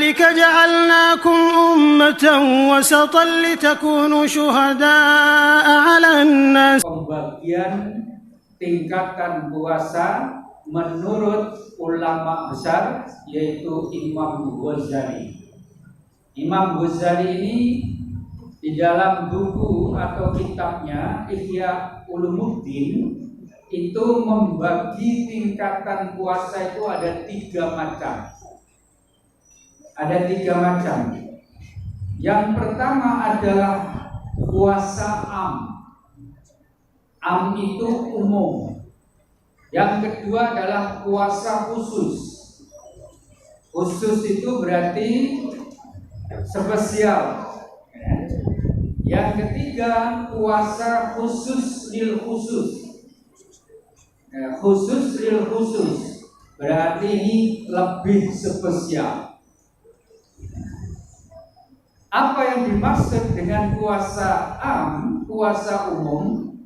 وكذلك جعلناكم أمة وسطا لتكونوا شهداء على الناس. Pembagian tingkatan puasa menurut ulama besar yaitu Imam Ghazali. Imam Ghazali ini di dalam buku atau kitabnya Ihya Ulumuddin itu membagi tingkatan puasa itu ada 3 macam. Ada 3 macam. Yang pertama adalah puasa am. Am itu umum. Yang kedua adalah puasa khusus. Khusus itu berarti spesial. Yang ketiga puasa khusus lil khusus. Khusus lil khusus berarti ini lebih spesial. Apa yang dimaksud dengan puasa am, puasa umum?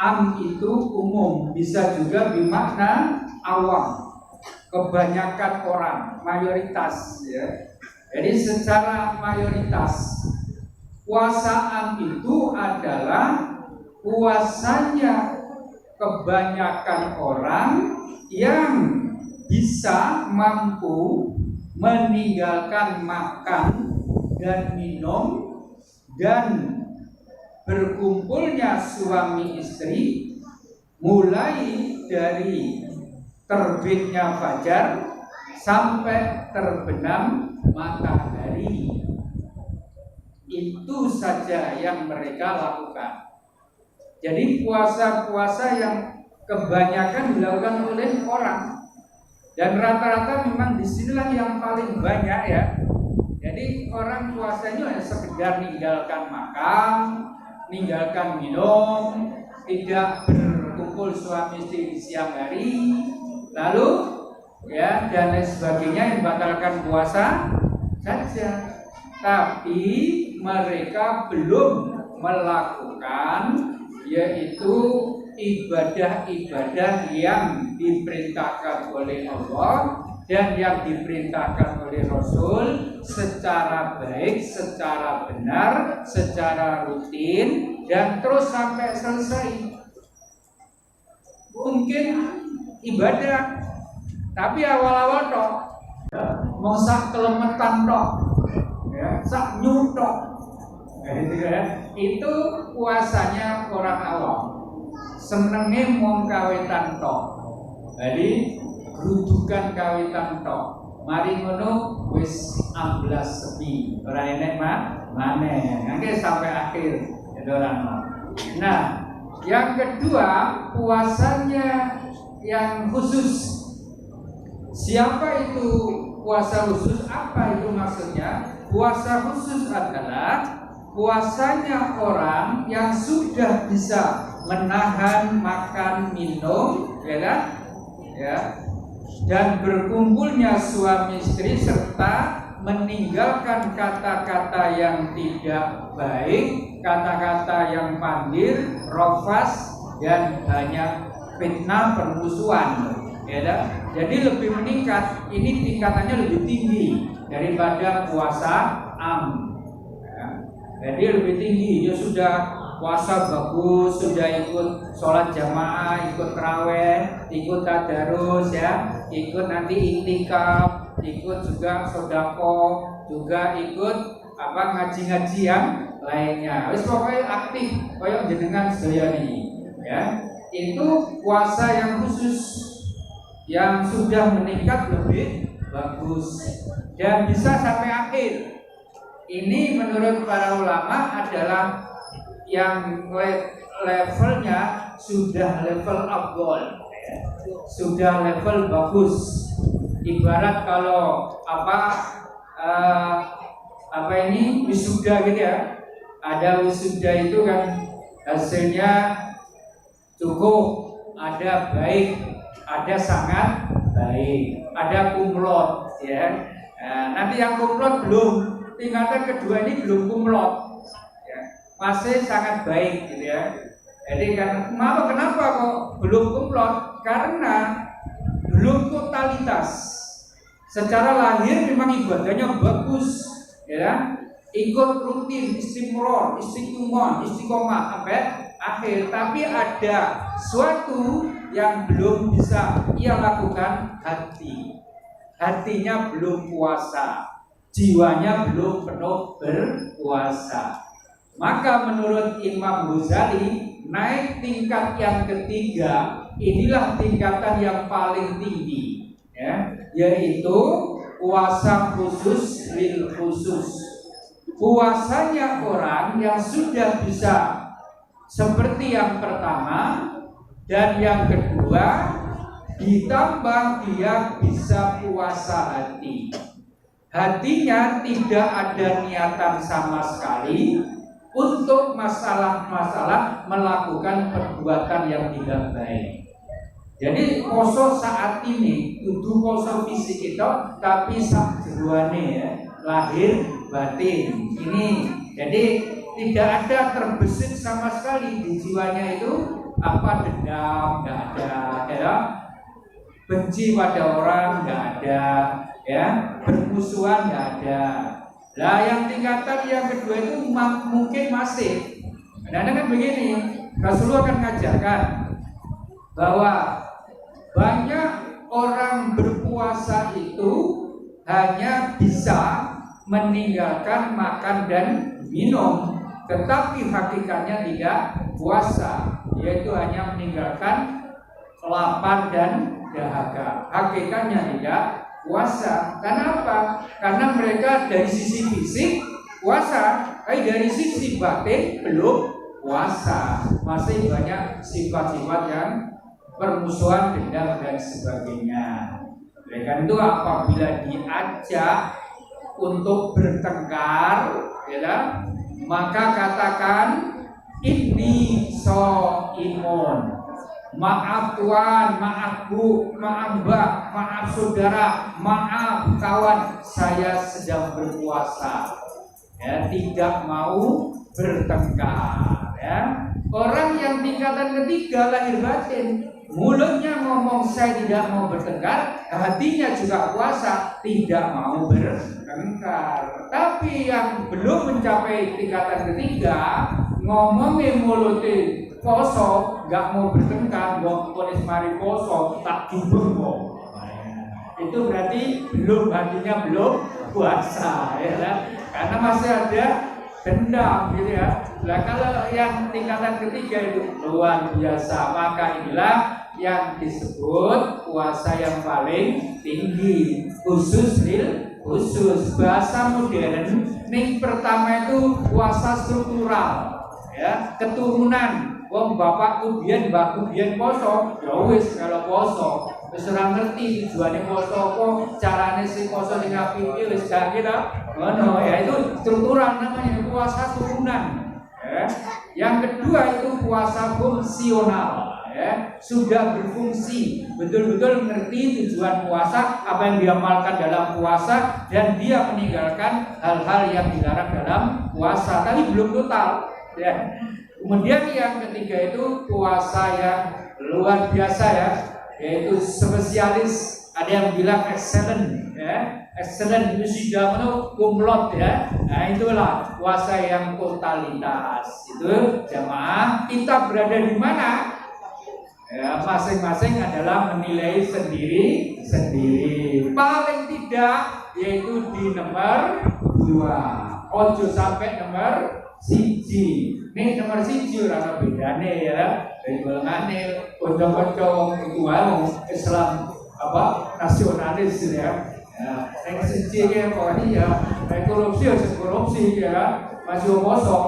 Am itu umum, bisa juga bermakna awam, kebanyakan orang, mayoritas ya. Jadi secara mayoritas puasa am itu adalah puasanya kebanyakan orang yang bisa mampu meninggalkan makan dan minum dan berkumpulnya suami istri mulai dari terbitnya fajar sampai terbenam matahari. Itu saja yang mereka lakukan. Jadi puasa-puasa yang kebanyakan dilakukan oleh orang, dan rata-rata memang disinilah yang paling banyak ya. Jadi orang puasanya hanya sekedar meninggalkan makan, meninggalkan minum, tidak berkumpul suami istri di siang hari, lalu ya dan lain sebagainya, membatalkan puasa saja. Tapi mereka belum melakukan yaitu ibadah-ibadah yang diperintahkan oleh Allah dan yang diperintahkan oleh Rasul secara baik, secara benar, secara rutin dan terus sampai selesai. Mungkin ibadah, tapi awal-awal toh mau sak kelemetan toh, ya, sak nyutok, ya. Itu puasanya orang awam. Senenge mau kawetan toh, jadi rujukan kawitan tok. Mari ngono wis amblas sepi. Ora enek maneh. Nanti sampai akhir itu orang. Nah, yang kedua puasanya yang khusus. Siapa itu puasa khusus? Apa itu maksudnya? Puasa khusus adalah puasanya orang yang sudah bisa menahan makan minum, ya kan? Ya. Dan berkumpulnya suami istri serta meninggalkan kata-kata yang tidak baik, kata-kata yang pandir, rofas dan banyak fitnah permusuhan. Ya, jadi lebih meningkat, ini tingkatannya lebih tinggi daripada puasa am. Ya, jadi lebih tinggi, dia sudah puasa bagus, sudah ikut sholat jamaah, ikut tarawih, ikut tadarus ya, ikut nanti iktikaf, ikut juga sodako, juga ikut ngaji-ngaji yang lainnya. Wis pokoknya aktif, kayak jenengan sedaya ini, ya. Itu puasa yang khusus, yang sudah meningkat lebih bagus dan bisa sampai akhir. Ini menurut para ulama adalah yang levelnya sudah level abdol, sudah level bagus. Ibarat kalau ini wisuda gitu ya. Ada wisuda itu kan hasilnya cukup, ada baik, ada sangat baik, ada kumlot ya. Nanti yang kumlot belum, tingkatan kedua ini belum kumlot. Masih sangat baik gitu ya. Jadi kenapa kok belum kumlot? Karena belum totalitas. Secara lahir memang ibadahnya bagus, ya, ikut rutin istiqomah, sampai akhir. Tapi ada suatu yang belum bisa ia lakukan, hatinya belum puasa, jiwanya belum penuh berpuasa. Maka menurut Imam Ghazali, naik tingkat yang ketiga inilah tingkatan yang paling tinggi, ya, yaitu puasa khusus lil khusus. Puasanya orang yang sudah bisa seperti yang pertama dan yang kedua, ditambah dia bisa puasa hati. Hatinya tidak ada niatan sama sekali untuk masalah-masalah melakukan perbuatan yang tidak baik. Jadi poso saat ini kudu poso fisik itu, tapi sak jeroane, ya, lahir batin ini. Jadi tidak ada terbesit sama sekali di jiwanya itu apa dendam, nggak ada, ya, benci pada orang nggak ada, ya, bermusuhan nggak ada. Lah yang tingkatan yang kedua itu mungkin masih. Kadang-kadang kan begini, Rasulullah akan mengajarkan bahwa banyak orang berpuasa itu hanya bisa meninggalkan makan dan minum, tetapi hakikatnya tidak puasa, yaitu hanya meninggalkan lapar dan dahaga. Hakikatnya tidak puasa. Kenapa? Karena mereka dari sisi fisik puasa, tapi dari sisi batin belum puasa. Masih banyak sifat-sifat yang permusuhan, dendam dan sebagainya. Oleh karena itu apabila diajak untuk bertengkar, ya, maka katakan ini imun. Maaf Tuan, maaf Bu, maaf Mbak, maaf saudara, maaf kawan, saya sedang berpuasa. Ya, tidak mau bertengkar. Ya. Orang yang tingkatan ketiga lahir batin, mulutnya ngomong saya tidak mau bertengkar, hatinya juga puasa, tidak mau bertengkar. Tapi yang belum mencapai tingkatan ketiga, ngomongin mulutnya poso, nggak mau bertengkar, nggak ponis mari poso, tak jubur kok. Itu berarti hatinya belum puasa, ya kan? Karena masih ada dendam, gitu ya. Nah kalau yang tingkatan ketiga itu luar biasa, maka inilah yang disebut puasa yang paling tinggi, khusus bahasa modern. Ning pertama itu puasa struktural, ya, keturunan. Wong bapakku biyen, mbakku biyen poso, ya wis kalau poso wis ora ngerti tujuane poso apa, carane sing poso ning apike wis gak kira. Ngono ya, itu struktural namanya puasa turunan. Ya. Yang kedua itu puasa fungsional, ya, sudah berfungsi, betul-betul mengerti tujuan puasa, apa yang diamalkan dalam puasa, dan dia meninggalkan hal-hal yang dilarang dalam puasa, tapi belum total, ya. Kemudian yang ketiga itu puasa yang luar biasa, ya, yaitu spesialis. Ada yang bilang excellent, ya, excellent itu sudah kumlot, ya. Nah itulah puasa yang totalitas. Itu jamaah kita berada di mana? Ya, masing-masing adalah menilai sendiri. Paling tidak yaitu di nomor 2. Ojo sampai nomor 1. Ini nomor 1 ora bedane, ya. Dari golongane kanca-kanca iku wae Islam apa nasionalis, ya. Yang siji ki pokoknya ya korupsi ya, masih poso,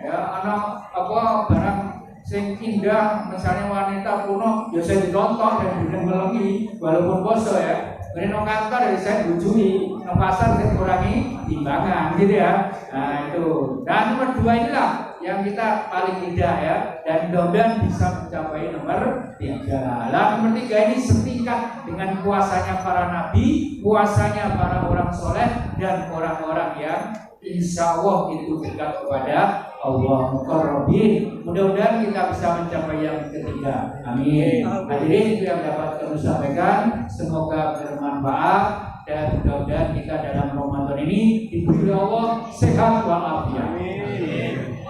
ya, anak apa barang sing indah, misalnya wanita kuno, ya saya ditonton dan didengelengi walaupun poso, ya. Kemudian nang kantor dari saya bujui, nang pasar saya kurangi timbangan, gitu ya. Nah itu. Dan nomor 2 inilah yang kita paling indah, ya, dan mudah-mudahan bisa mencapai nomor 3. Lah nomor 3 ini setingkat dengan puasanya para nabi, puasanya para orang soleh, dan orang-orang yang insya Allah itu dekat kepada Allah muqarrabin. Mudah-mudahan kita bisa mencapai yang ketiga. Amin. Hadirin, itu yang dapat kami sampaikan. Semoga bermanfaat. dan mudah-mudahan kita dalam Ramadan ini diberi Allah sehat walafiat,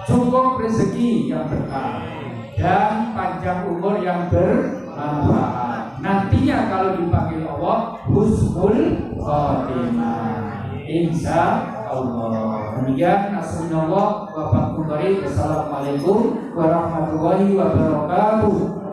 cukup rezeki yang berkah dan panjang umur yang bermanfaat. Nantinya kalau dipanggil Allah husnul khotimah, insya Allah. Demikian, Assalamualaikum warahmatullahi wabarakatuh.